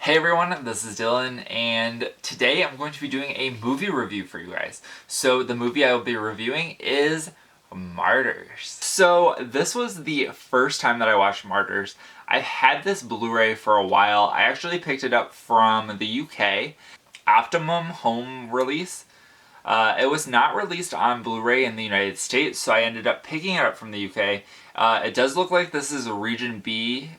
Hey everyone, this is Dylan, and today I'm going to be doing a movie review for you guys. So the movie I will be reviewing is Martyrs. So this was the first time that I watched Martyrs. I've had this Blu-ray for a while. I actually picked it up from the UK, Optimum home release. It was not released on Blu-ray in the United States, so I ended up picking it up from the UK. It does look like this is a Region B.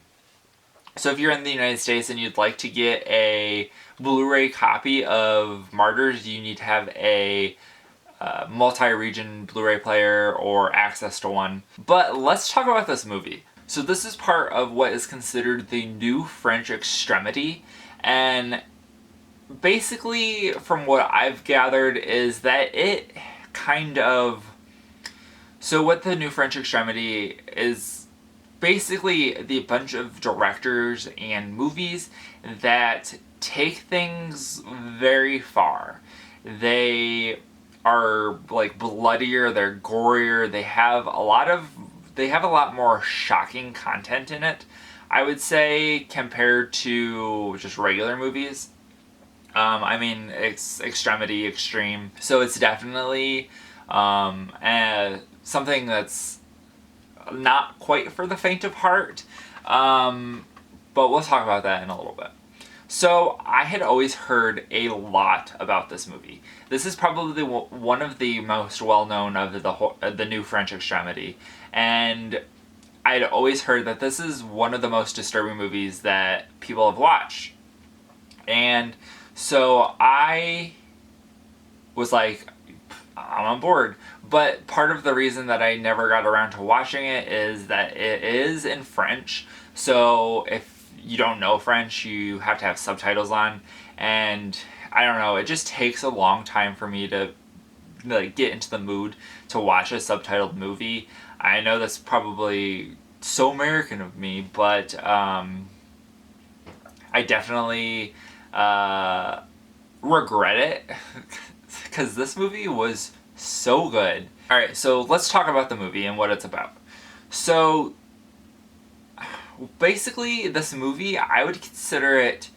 So if you're in the United States and you'd like to get a Blu-ray copy of Martyrs, you need to have a multi-region Blu-ray player or access to one. But let's talk about this movie. So this is part of what is considered the new French Extremity, and basically from what I've gathered is that it kind of... So what the new French Extremity is basically the bunch of directors and movies that take things very far. They are like bloodier, they're gorier, they have a lot more shocking content in it, I would say, compared to just regular movies. I mean, it's Extremity, extreme, so it's definitely something that's not quite for the faint of heart, but we'll talk about that in a little bit. So I had always heard a lot about this movie. This is probably one of the most well-known of the new French Extremity, and I'd always heard that this is one of the most disturbing movies that people have watched. And so I was like, I'm on board. But part of the reason that I never got around to watching it is that it is in French. So if you don't know French, you have to have subtitles on. And I don't know, it just takes a long time for me to like get into the mood to watch a subtitled movie. I know that's probably so American of me, but I definitely regret it because this movie was so good. Alright, so let's talk about the movie and what it's about. So, basically, this movie, I would consider it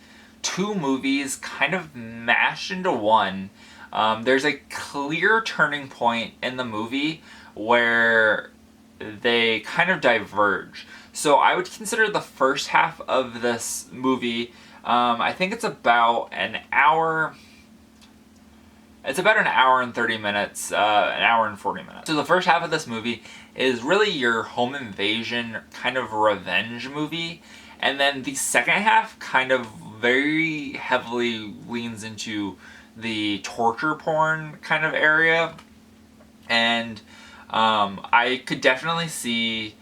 two movies kind of mashed into one. There's a clear turning point in the movie where they kind of diverge. So I would consider the first half of this movie, I think it's about an hour... It's about an hour and 30 minutes, an hour and 40 minutes. So the first half of this movie is really your home invasion kind of revenge movie. And then the second half kind of very heavily leans into the torture porn kind of area. And I could definitely see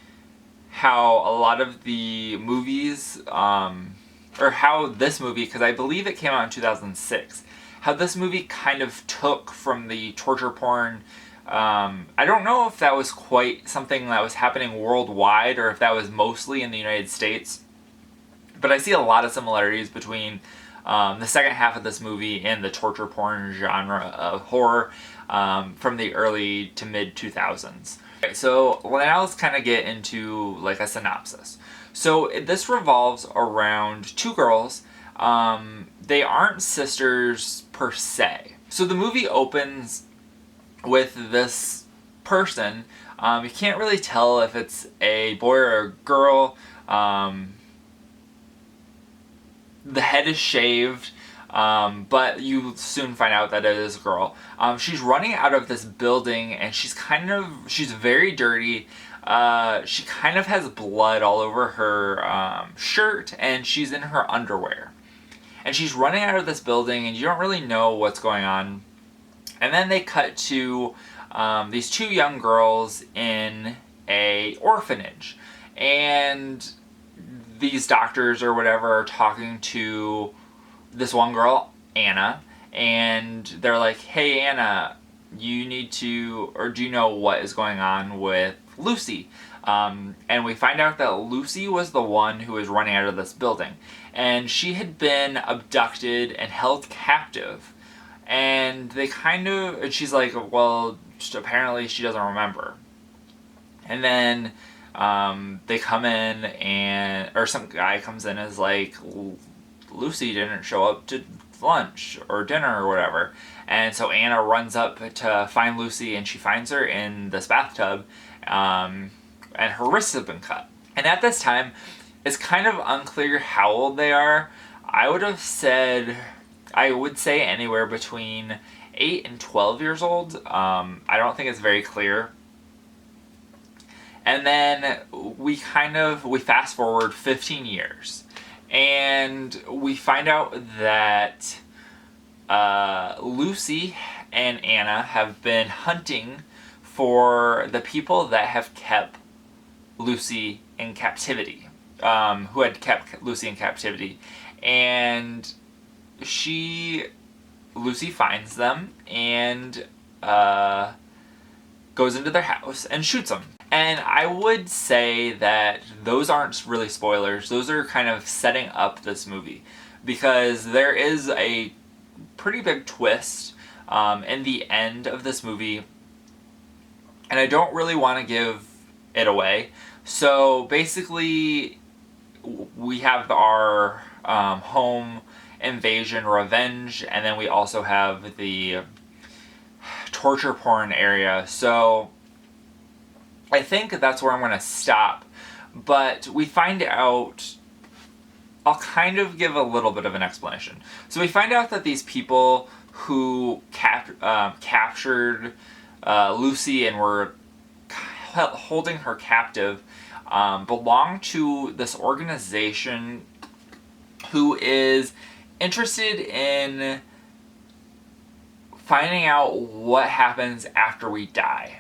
how a lot of the movies, or how this movie, because I believe it came out in 2006, how this movie kind of took from the torture porn. I don't know if that was quite something that was happening worldwide or if that was mostly in the United States, but I see a lot of similarities between the second half of this movie and the torture porn genre of horror from the early to mid 2000s. Okay, so now let's kind of get into like a synopsis. So this revolves around two girls. They aren't sisters per se. So the movie opens with this person. You can't really tell if it's a boy or a girl. The head is shaved, but you soon find out that it is a girl. She's running out of this building and she's very dirty. She kind of has blood all over her shirt, and she's in her underwear. And she's running out of this building and you don't really know what's going on. And then they cut to these two young girls in a orphanage. And these doctors or whatever are talking to this one girl, Anna. And they're like, hey Anna, you need to, or do you know what is going on with Lucy? And we find out that Lucy was the one who was running out of this building. And she had been abducted and held captive. And and she's like, well, apparently she doesn't remember. And then they come in, or some guy comes in as like, Lucy didn't show up to lunch or dinner or whatever. And so Anna runs up to find Lucy, and she finds her in this bathtub, and her wrists have been cut. And at this time, it's kind of unclear how old they are. I would say anywhere between 8 and 12 years old. I don't think it's very clear. And then we fast forward 15 years, and we find out that Lucy and Anna have been hunting for the people that have kept Lucy in captivity, who had kept Lucy in captivity. And Lucy finds them and goes into their house and shoots them. And I would say that those aren't really spoilers. Those are kind of setting up this movie, because there is a pretty big twist in the end of this movie, and I don't really want to give it away. So basically, we have our home invasion revenge, and then we also have the torture porn area. So I think that's where I'm going to stop. But we find out, I'll kind of give a little bit of an explanation. So we find out that these people who captured Lucy and were holding her captive belong to this organization who is interested in finding out what happens after we die.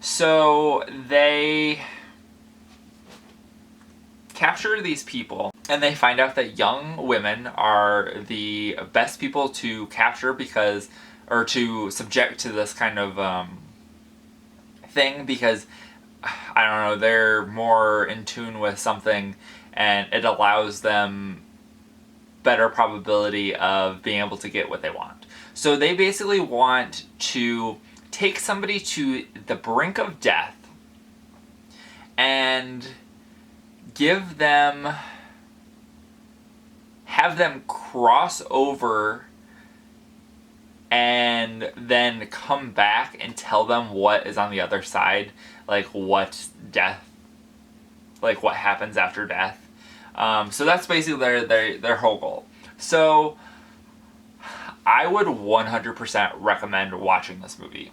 So they capture these people, and they find out that young women are the best people to capture or to subject to this kind of thing, because, I don't know, they're more in tune with something, and it allows them better probability of being able to get what they want. So they basically want to take somebody to the brink of death and have them cross over and then come back and tell them what is on the other side, like what happens after death. So that's basically their whole goal. So I would 100% recommend watching this movie.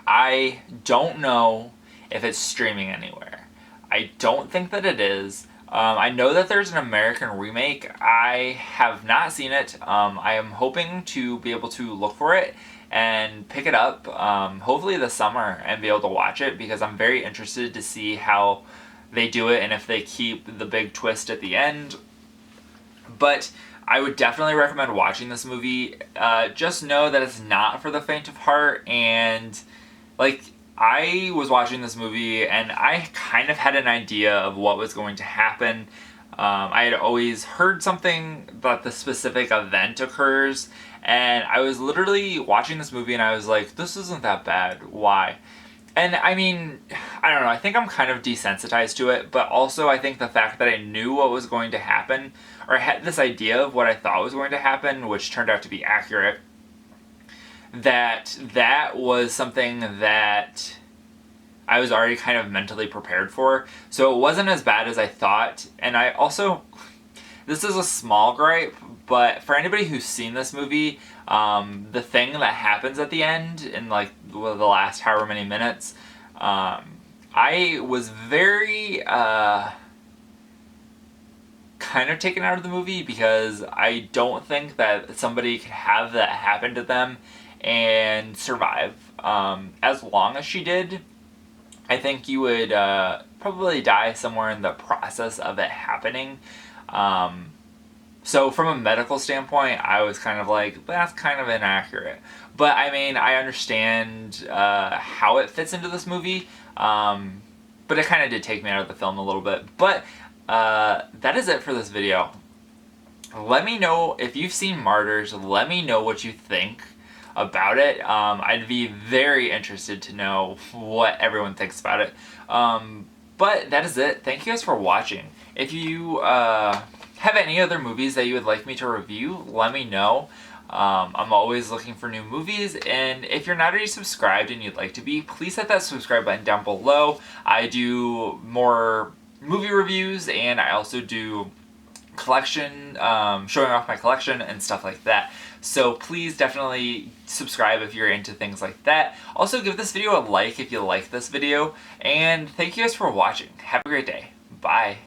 I don't know if it's streaming anywhere. I don't think that it is. I know that there's an American remake. I have not seen it. I am hoping to be able to look for it and pick it up, hopefully this summer, and be able to watch it, because I'm very interested to see how they do it and if they keep the big twist at the end. But I would definitely recommend watching this movie. Just know that it's not for the faint of heart, and I was watching this movie and I kind of had an idea of what was going to happen. I had always heard something that the specific event occurs, and I was literally watching this movie and I was like, this isn't that bad, why? And I mean, I don't know, I think I'm kind of desensitized to it, but also I think the fact that I knew what was going to happen, or I had this idea of what I thought was going to happen, which turned out to be accurate, that was something that I was already kind of mentally prepared for. So it wasn't as bad as I thought. And I also, this is a small gripe, but for anybody who's seen this movie, the thing that happens at the end in the last however many minutes, I was very kind of taken out of the movie, because I don't think that somebody could have that happen to them and survive. As long as she did, I think you would probably die somewhere in the process of it happening. So from a medical standpoint, I was kind of like, that's kind of inaccurate. But I mean, I understand how it fits into this movie, but it kind of did take me out of the film a little bit. But that is it for this video. Let me know if you've seen Martyrs. Let me know what you think about it. I'd be very interested to know what everyone thinks about it. But that is it. Thank you guys for watching. If you have any other movies that you would like me to review, let me know. I'm always looking for new movies, and if you're not already subscribed and you'd like to be, please hit that subscribe button down below. I do more movie reviews, and I also do collection, showing off my collection and stuff like that. So please definitely subscribe if you're into things like that. Also give this video a like if you like this video, and thank you guys for watching. Have a great day. Bye.